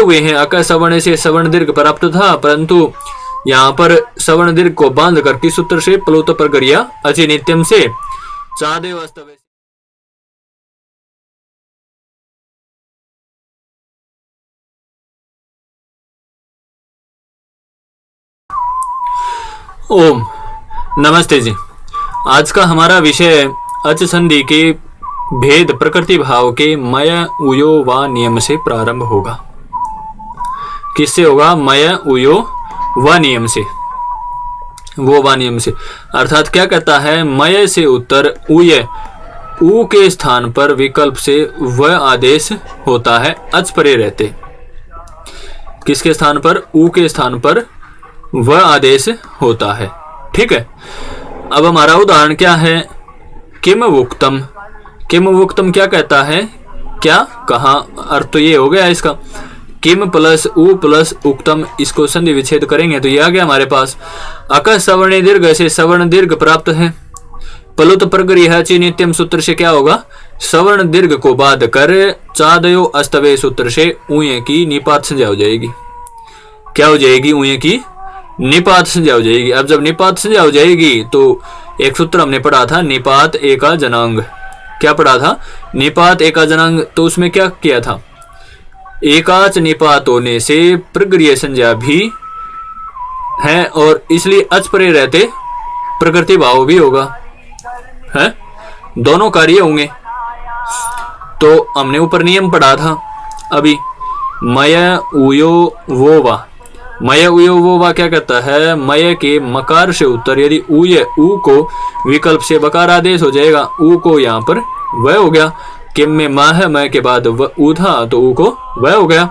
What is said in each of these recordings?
हुए हैं। अक सवर्ण से सवर्ण दीर्घ प्राप्त था, परंतु यहाँ पर सवर्ण दीर्घ को बांध कर किस सूत्र से? प्लुत प्रक्रिया अचि नित्यम से चादेव अस्तवे। ओम नमस्ते जी। आज का हमारा विषय अच संधि के भेद प्रकृति भाव के मय उयो व नियम से प्रारंभ होगा। किससे होगा? मय उयो व नियम से, वो व नियम से। अर्थात क्या कहता है? मय से उत्तर उय, उ के स्थान पर विकल्प से व आदेश होता है, अच परे रहते। किसके स्थान पर? उ के स्थान पर व आदेश होता है। ठीक है। अब हमारा उदाहरण क्या है? किम वुक्तम। किम वुक्तम क्या कहता है? क्या कहा? अर्थ तो ये हो गया इसका, किम प्लस उ प्लस उक्तम, इसको संधि विच्छेद करेंगे तो ये आ गया हमारे पास। अक सवर्ण दीर्घ से सवर्ण दीर्घ प्राप्त है। प्लुत प्रक्रिया च नित्यम सूत्र से क्या होगा? सवर्ण दीर्घ को बाध कर चादयो अस्तवे सूत्र से ऊय की निपात संज्ञा हो जाएगी। क्या हो जाएगी? ऊय की निपात संज्ञा हो जाएगी। अब जब निपात संज्ञा हो जाएगी तो एक सूत्र हमने पढ़ा था, निपात एका जनांग। क्या पढ़ा था? निपात एका जनांग। तो उसमें क्या किया था? एकाच निपात होने से प्रक्रिया संज्ञा भी है और इसलिए अच परे रहते प्रकृति भाव भी होगा, है, दोनों कार्य होंगे। तो हमने ऊपर नियम पढ़ा था अभी, मय उयो वो वा। मय उयो वो वा क्या कहता है? मय के मकार से उत्तर यदि उय, उ को विकल्प से बकार आदेश हो जाएगा। उ को यहाँ पर वह हो गया। किम में मा है, मय के बाद व उ था तो उ को वह हो गया।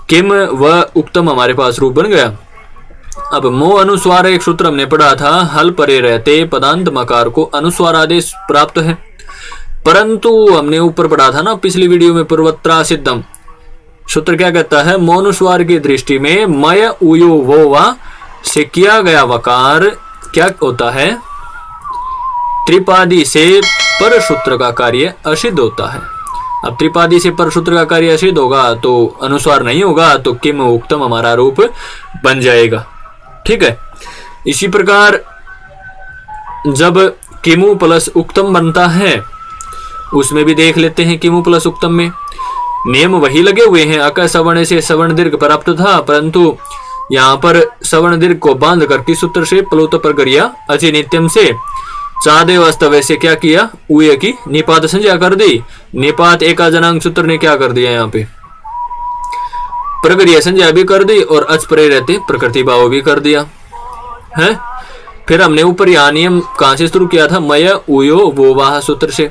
किम व उक्तम हमारे पास रूप बन गया। अब मो अनुस्वार एक सूत्र हमने पढ़ा था, हल परे रहते पदांत मकार को अनुस्वार आदेश प्राप्त है। परंतु हमने ऊपर पढ़ा था ना पिछली वीडियो में, पूर्वत्रा सिद्धम सूत्र क्या कहता है? मोनुस्वार की दृष्टि में मय उयो वो वा से किया गया वकार क्या होता है? त्रिपादी से पर सूत्र का कार्य असिद्ध होता है। अब त्रिपादी से पर सूत्र का कार्य असिद्ध होगा तो अनुस्वार नहीं होगा, तो किम उक्तम हमारा रूप बन जाएगा। ठीक है। इसी प्रकार जब किमु प्लस उक्तम बनता है उसमें भी देख लेते हैं। किमु प्लस उक्तम में नियम वही लगे हुए हैं। अक सवर्ण से सवर्ण दीर्घ प्राप्त था, परंतु यहाँ पर सवर्ण दीर्घ को बांध कर किस सूत्र से? प्लुत प्रक्रिया अचि नित्यम से चादेव अस्तवे से क्या किया? उय की निपात संज्ञा कर दी। निपात एका जनांग सूत्र ने क्या कर दिया? यहाँ पे प्रक्रिया संज्ञा भी कर दी और अच परे रहते प्रकृति भाव भी कर दिया है। फिर हमने ऊपर यहाँ नियम कहां से शुरू किया था? मय उयो वो वाह सूत्र से।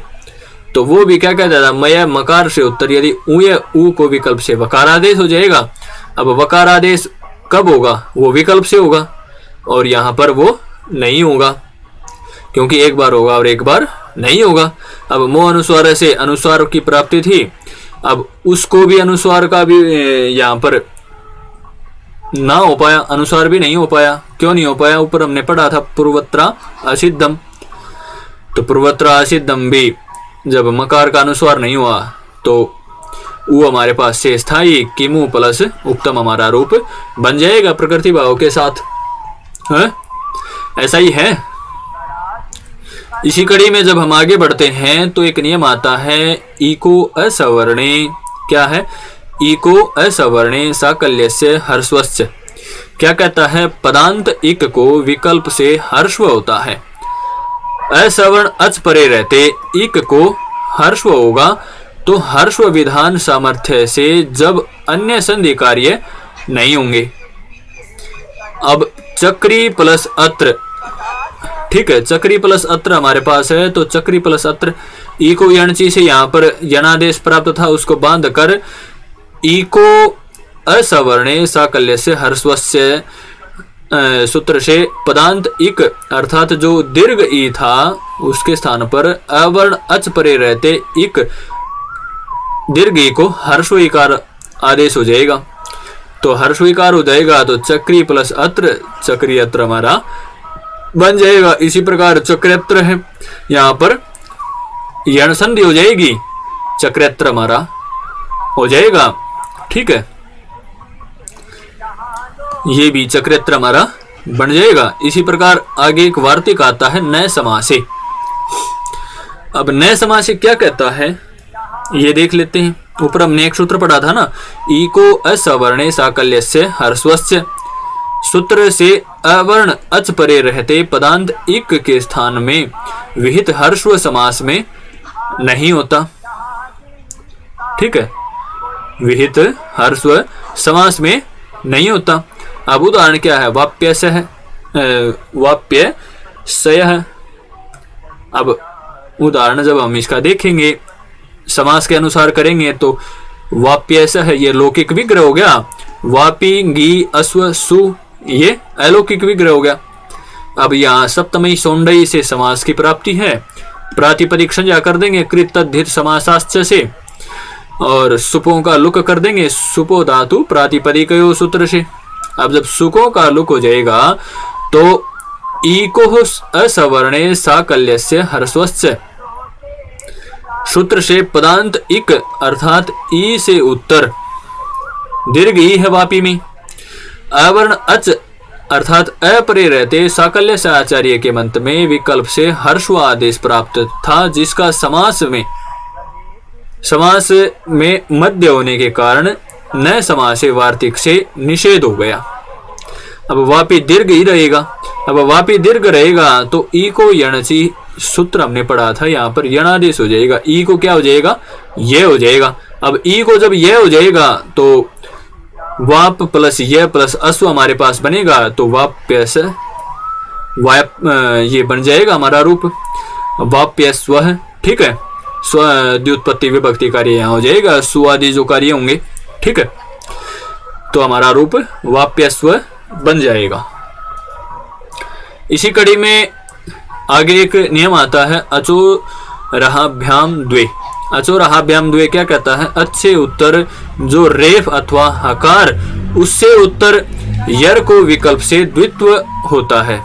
तो वो भी क्या कहता था? मय मकार से उत्तर यदि उय, उ को विकल्प से वकार आदेश हो जाएगा। अब वकार आदेश कब होगा? वो विकल्प से होगा और यहाँ पर वो नहीं होगा, क्योंकि एक बार होगा और एक बार नहीं होगा। अब मो अनुस्वार से अनुस्वार की प्राप्ति थी, अब उसको भी अनुस्वार का भी यहाँ पर ना हो पाया, अनुस्वार भी नहीं हो पाया। क्यों नहीं हो पाया? ऊपर हमने पढ़ा था पूर्वत्रा असिद्धम। तो पूर्वत्रा असिद्धम भी जब मकार का अनुस्वार नहीं हुआ तो वो हमारे पास शेष था। ये किमु प्लस उक्तम हमारा रूप बन जाएगा प्रकृति भाव के साथ, है? ऐसा ही है। इसी कड़ी में जब हम आगे बढ़ते हैं तो एक नियम आता है, इको असवर्णे। क्या है? इको असवर्णे साकल्य से हर्षवस्य। क्या कहता है? पदांत इक को विकल्प से हर्षव होता है। असवर्ण अच परे रहते इक को हर्षव होगा तो हर्षव विधान सामर्थ्य से जब अन्य संधि कार्य नहीं होंगे। अब चक्री प्लस अत्र, ठीक है, चक्री प्लस अत्र हमारे पास है। तो चक्री प्लस अत्र ई को यणची से यहाँ पर यणादेश प्राप्त था, उसको बांध कर ई को असवर्णे साकल्य से हर्षवस्य सूत्र से पदांत इक अर्थात जो दीर्घ ई था उसके स्थान पर अवर्ण अच परे रहते इक दीर्घ ई को हर्षो इकार आदेश हो जाएगा। तो हर्षो इकार हो जाएगा तो चक्री प्लस अत्र, चक्री अत्र हमारा बन जाएगा। इसी प्रकार चक्रत्र है, यहाँ पर यण संधि हो जाएगी, चक्रत्र हमारा हो जाएगा। ठीक है। ये भी चक्रत्र हमारा बन जाएगा। इसी प्रकार आगे एक वार्तिक आता है नए समासे। अब नए समासे क्या कहता है ये देख लेते हैं। ऊपर हमने एक सूत्र पढ़ा था ना, इको असवर्णे साकल्यस्य हर्स्वस्य। सूत्र से अवर्ण अच परे रहते पदांत इक के स्थान में विहित हर्स्व समास में नहीं होता। ठीक है, विहित हर्स्व समास में नहीं होता। अब उदाहरण क्या है, वाप्य सह, वाप्य सयः। अब उदाहरण जब हम इसका देखेंगे समास के अनुसार करेंगे तो वाप्य सह ये लौकिक विग्रह हो गया, वापी गी अश्व सु ये अलौकिक विग्रह हो गया। अब यहाँ सप्तमी सौंडई से समास की प्राप्ति है। प्रातिपदिक संज्ञा कर देंगे कृत तद्धित समासाश्च से, और सुपों का लुक कर देंगे सुपो धातु प्रातिपदिकयो सूत्र से। अब जब सुकों का लुक हो जाएगा तो इको असवर्णे साकल्यस्य हर्स्वस्य। सूत्र से पदांत इक अर्थात ई से उत्तर दीर्घ ई है वापी में। अवर्ण अच अर्थात अपरे रहते साकल्य से आचार्य के मंत्र में विकल्प से हर्स्व आदेश प्राप्त था, जिसका समास में मध्य होने के कारण नए समासे वार्तिक से निषेध हो गया। अब वापी दीर्घ ही रहेगा। अब वापी दीर्घ रहेगा तो ई को यणसी सूत्र हमने पढ़ा था, यहाँ पर यणादेश हो जाएगा। ई को क्या हो जाएगा, ये हो जाएगा। अब ई को जब ये हो जाएगा तो वाप प्लस ये प्लस अश्व हमारे पास बनेगा, तो वाप्य से ये बन जाएगा हमारा रूप वाप्य स्व। ठीक है, स्व द्युत्पत्ति विभक्ति कार्य यहाँ हो जाएगा, सु आदि जो कार्य होंगे। ठीक है, तो हमारा रूप वाप्य स्व बन जाएगा। इसी कड़ी में आगे एक नियम आता है अचोरहाभ्याम द्वे। अचोरहाभ्याम द्वे क्या कहता है, अच्छे उत्तर जो रेफ अथवा हकार उससे उत्तर यर को विकल्प से द्वित्व होता है।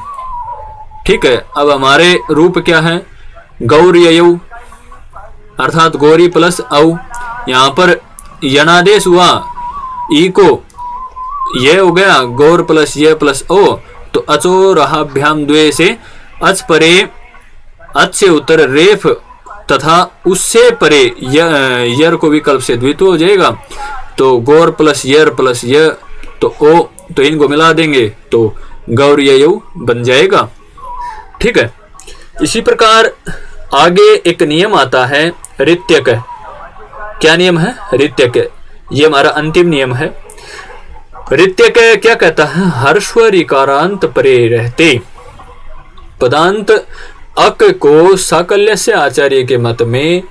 ठीक है, अब हमारे रूप क्या है, गौर्ययौ अर्थात गौरी प्लस औ। यहाँ पर यनादेश हुआ, ई को ये हो गया, गौर प्लस ये प्लस ओ, तो अचोरहाभ्याम द्वे से अच परे अच्छे उत्तर रेफ तथा उससे परे यर को विकल्प से द्वित्व हो जाएगा। तो गौर प्लस यर प्लस य तो ओ, तो इनको मिला देंगे तो गौर्ययौ बन जाएगा। ठीक है, इसी प्रकार आगे एक नियम आता है ऋत्यक। क्या नियम है, ऋत्यक। ये हमारा अंतिम नियम है। ऋत्यक क्या कहता है, हर्स्व ऋकारांत परे रहते पदांत अक को साकल्य से आचार्य के मत में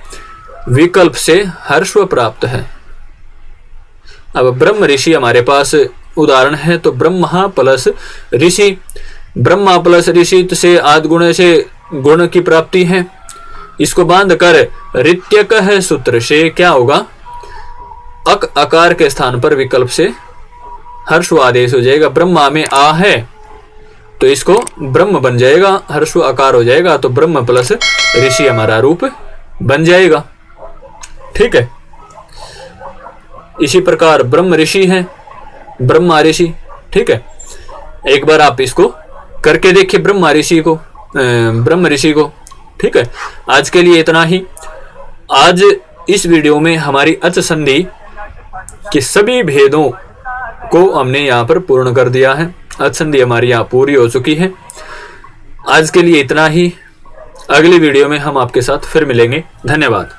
विकल्प से हर्स्व प्राप्त है। अब ब्रह्म ऋषि हमारे पास उदाहरण है, तो ब्रह्मा प्लस ऋषि, ब्रह्मा प्लस ऋषि से आद गुण से गुण की प्राप्ति है। इसको बांध कर ऋत्यक है सूत्र से क्या होगा, अक अकार के स्थान पर विकल्प से हर्स्व आदेश हो जाएगा। ब्रह्मा में आ है तो इसको ब्रह्म बन जाएगा, हर्स्व आकार हो जाएगा, तो ब्रह्म प्लस ऋषि हमारा रूप बन जाएगा। ठीक है, इसी प्रकार ब्रह्म ऋषि है, ब्रह्मा ऋषि। ठीक है, एक बार आप इसको करके देखिए ब्रह्मा ऋषि को, ब्रह्म ऋषि को। ठीक है, आज के लिए इतना ही। आज इस वीडियो में हमारी अच संधि के सभी भेदों को हमने यहाँ पर पूर्ण कर दिया है। अच संधि हमारी यहाँ पूरी हो चुकी है। आज के लिए इतना ही। अगली वीडियो में हम आपके साथ फिर मिलेंगे। धन्यवाद।